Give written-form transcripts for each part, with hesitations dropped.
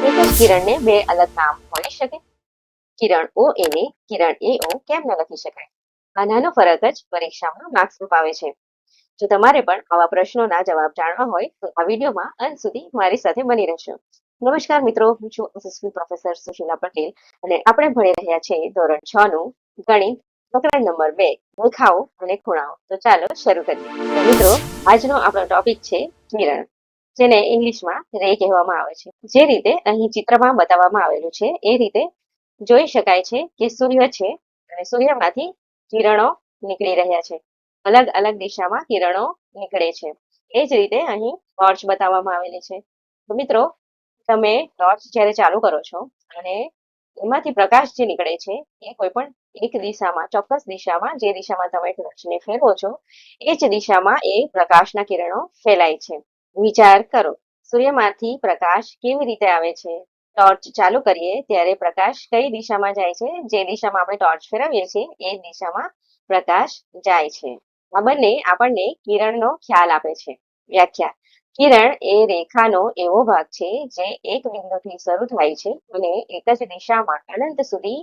એક જ કિરણને બે અલગ નામ હોઈ શકે? કિરણ ઓ એને કિરણ એ ઓ કેમ ન લખી શકાય? આ નાનો ફરક જ પરીક્ષામાં માર્ક્સ અપાવે છે. જો તમારે પણ આવા પ્રશ્નોના જવાબ જાણવા હોય તો આ વિડીયોમાં અંત સુધી મારી સાથે બની રહેશો. નમસ્કાર મિત્રો, હું છું અસિસ્ટન્ટ પ્રોફેસર સુશીલા પટેલ અને આપણે ભણી રહ્યા છીએ ધોરણ 6 નું ગણિત પ્રકરણ નંબર 2 રેખાઓ અને ખૂણાઓ. તો ચાલો શરૂ કરીએ. તો મિત્રો, આજનો આપણો ટોપિક છે કિરણ, જેને ઇંગ્લિશમાં રે કહેવામાં આવે છે. જે રીતે અહીં ચિત્રમાં બતાવવામાં આવેલું છે એ રીતે જોઈ શકાય છે કે સૂર્ય છે અને સૂર્યમાંથી કિરણો નીકળી રહ્યા છે. અલગ અલગ દિશામાં કિરણો નીકળે છે. એ જ રીતે અહીં ટોર્ચ બતાવવામાં આવેલી છે. તો મિત્રો, તમે ટોર્ચ જ્યારે ચાલુ કરો છો અને એમાંથી પ્રકાશ જે નીકળે છે એ કોઈ પણ એક દિશામાં, ચોક્કસ દિશામાં, જે દિશામાં તમે ટોર્ચને ફેરવો છો એ જ દિશામાં એ પ્રકાશના કિરણો ફેલાય છે. વિચાર કરો, સૂર્યમાંથી પ્રકાશ કેવી રીતે આવે છે? ટોર્ચ ચાલુ કરીએ ત્યારે પ્રકાશ કઈ દિશામાં જાય છે? જે દિશામાં આપણે ટોર્ચ ફેરવીએ છીએ એ દિશામાં પ્રકાશ જાય છે. આ બંને આપણને કિરણનો ખ્યાલ આપે છે. વ્યાખ્યા: કિરણ એ રેખાનો એવો ભાગ છે જે એક બિંદુથી શરૂ થાય છે અને એક જ દિશામાં અનંત સુધી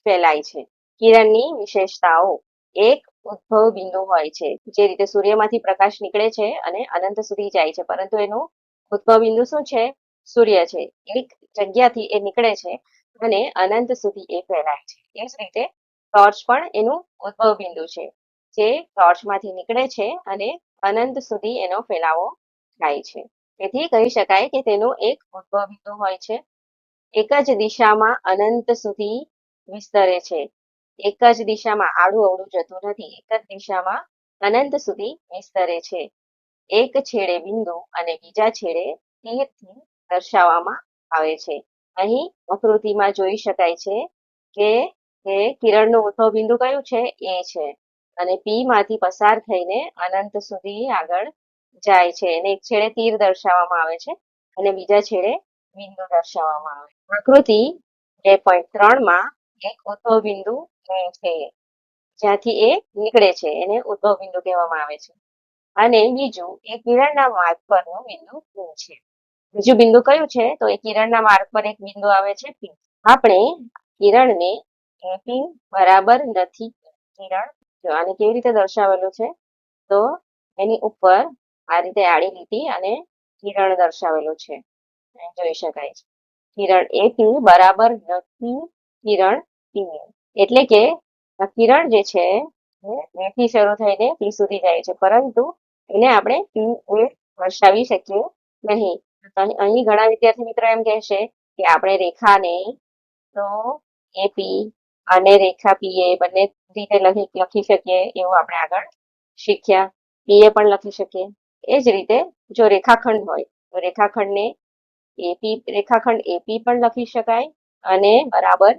ફેલાય છે. કિરણની વિશેષતાઓ: એક ઉદ્ભવ બિંદુ હોય છે. જે રીતે સૂર્યમાંથી પ્રકાશ નીકળે છે અને અનંત સુધી જાય છે, પરંતુ એનું ઉદ્ભવ બિંદુ શું છે? સૂર્ય છે. એક જગ્યાથી એ નીકળે છે અને અનંત સુધી એ ફેલાય છે. એ જ રીતે ટોર્ચ પણ એનું ઉદ્ભવ બિંદુ છે, જે ટોર્ચમાંથી નીકળે છે અને અનંત સુધી એનો ફેલાવો થાય છે. તેથી કહી શકાય કે તેનું એક ઉદ્ભવ બિંદુ હોય છે. એક જ દિશામાં અનંત સુધી વિસ્તરે છે. એક જ દિશામાં આડું અવળું જતું નથી. એક જ દિશામાં અનંત સુધી વિસ્તરે છે. એક છેડે બિંદુ અને બીજા છેડે તીરથી દર્શાવવામાં આવે છે. અહીં આકૃતિમાં જોઈ શકાય છે કે કિરણનું ઉદ્ભવ બિંદુ કયું છે? એ છે. અને પી માંથી પસાર થઈને અનંત સુધી આગળ જાય છે. એને એક છેડે તીર દર્શાવવામાં આવે છે અને બીજા છેડે બિંદુ દર્શાવવામાં આવે છે. આકૃતિ 2.3 માં એક ઉદ્ભવ બિંદુ છે, જ્યાંથી એ નીકળે છે, એને ઉદ્ભવ બિંદુ કહેવામાં આવે છે. અને બીજું એ કિરણના માર્ગ પરનું બિંદુ P છે. બીજું બિંદુ કયું છે? તો એ કિરણના માર્ગ પર એક બિંદુ આવે છે P. આપણે કિરણને P બરાબર નથી. કિરણ આને કેવી રીતે દર્શાવેલું છે? તો એની ઉપર આ રીતે આડી લીટી અને કિરણ દર્શાવેલું છે, જોઈ શકાય છે. કિરણ AP બરાબર નથી કિરણ P. એટલે કે આ કિરણ જે છે એ થી શરૂ થઈને P સુધી જાય છે, પરંતુ એને આપણે P દર્શાવી શકીએ નહીં. અહીં ઘણા વિદ્યાર્થી મિત્રો એમ કહેશે કે આપણે રેખાને તો AP અને રેખા PA બંને રીતે લખી શકીએ, એવું આપણે આગળ શીખ્યા. PA પણ લખી શકીએ. એ જ રીતે જો રેખાખંડ હોય તો રેખાખંડને રેખાખંડ AP પણ લખી શકાય અને બરાબર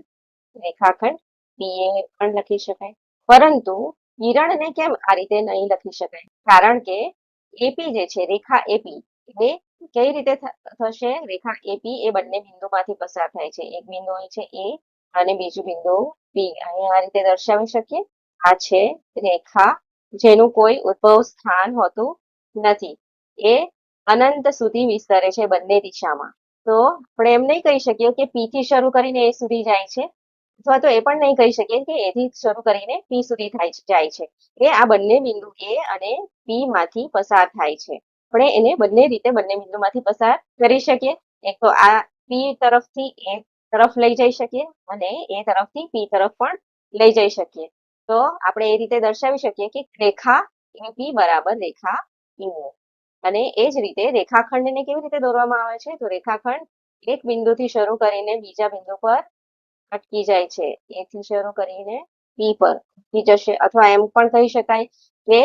રેખાખંડ PA પણ લખી શકાય. પરંતુ કિરણને કેમ આ રીતે નહીં લખી શકાય? કારણ કે AP જે છે, રેખા AP, એ કઈ રીતે થશે? રેખા AP એ બંને બિંદુમાંથી પસાર થાય છે. એક બિંદુ અહીં છે A અને બીજું બિંદુ P. અહીં આ રીતે દર્શાવી શકીએ. આ છે રેખા, જેનું કોઈ ઉદ્ભવ સ્થાન હોતું નથી. એ અનંત સુધી વિસ્તરે છે બંને દિશામાં. તો આપણે એમ નહીં કહી શકીએ કે P થી શરૂ કરીને A સુધી જાય છે, અથવા તો એ પણ નહીં કહી શકીએ કે A થી શરૂ કરીને P સુધી જાય છે. એ આ બંને બિંદુ A અને P માંથી પસાર થાય છે. આપણે એને બંને રીતે બંને બિંદુમાંથી પસાર કરી શકીએ. એક તો આ P તરફથી A તરફ લઈ જઈ શકીએ અને A તરફથી P તરફ પણ લઈ જઈ શકીએ. તો આપણે એ રીતે દર્શાવી શકીએ કે રેખા AP બરાબર રેખા PA. અને એ જ રીતે રેખાખંડને કેવી રીતે દોરવામાં આવે છે? તો રેખાખંડ એક બિંદુથી શરૂ કરીને બીજા બિંદુ પર અટકી જાય છે. A થી શરૂ કરીને P પર અટકી જશે, અથવા એમ પણ કહી શકાય કે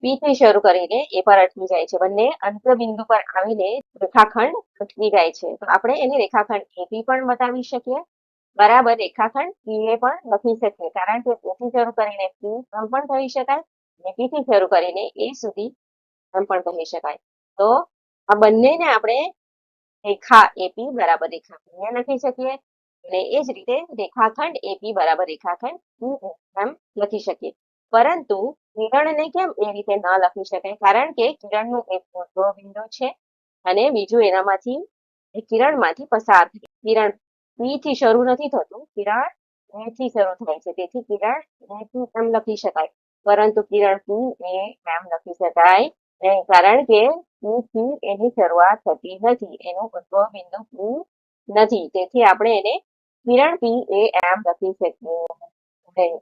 P થી શરૂ કરીને A પર અટકી જાય છે. બંને અંતબિંદુ પર આવીને રેખાખંડ અટકી જાય છે. તો આપણે એને રેખાખંડ AP પણ બતાવી શકીએ, બરાબર રેખાખંડ PA પણ લખી શકીએ, કારણ કે A થી શરૂ કરીને P એમ પણ કહી શકાય અને P થી શરૂ કરીને A સુધી એમ પણ કહી શકાય. તો આ બંનેને આપણે રેખા AP બરાબર રેખા PA લખી શકીએ અને એ જ રીતે રેખાખંડ AP બરાબર રેખાખંડ PA એમ લખી શકીએ. પરંતુ કિરણને કેમ એ રીતે ન લખી શકાય? કારણ કે કિરણનું એક ઉદ્ભવ બિંદુ છે અને બીજું એનામાંથી એ કિરણમાંથી પસાર થઈ. કિરણ P થી શરૂ નથી થતું, કિરણ A થી શરૂ થાય છે. તેથી કિરણ A થી એમ લખી શકાય. પરંતુ કિરણ P એ એમ લખી શકાય નહીં, કારણ કે P થી એની શરૂઆત થતી નથી. એનું ઉદ્ભવ બિંદુ P નથી. તેથી આપણે એને કિરણ P એ એમ લખી શકીએ નહીં.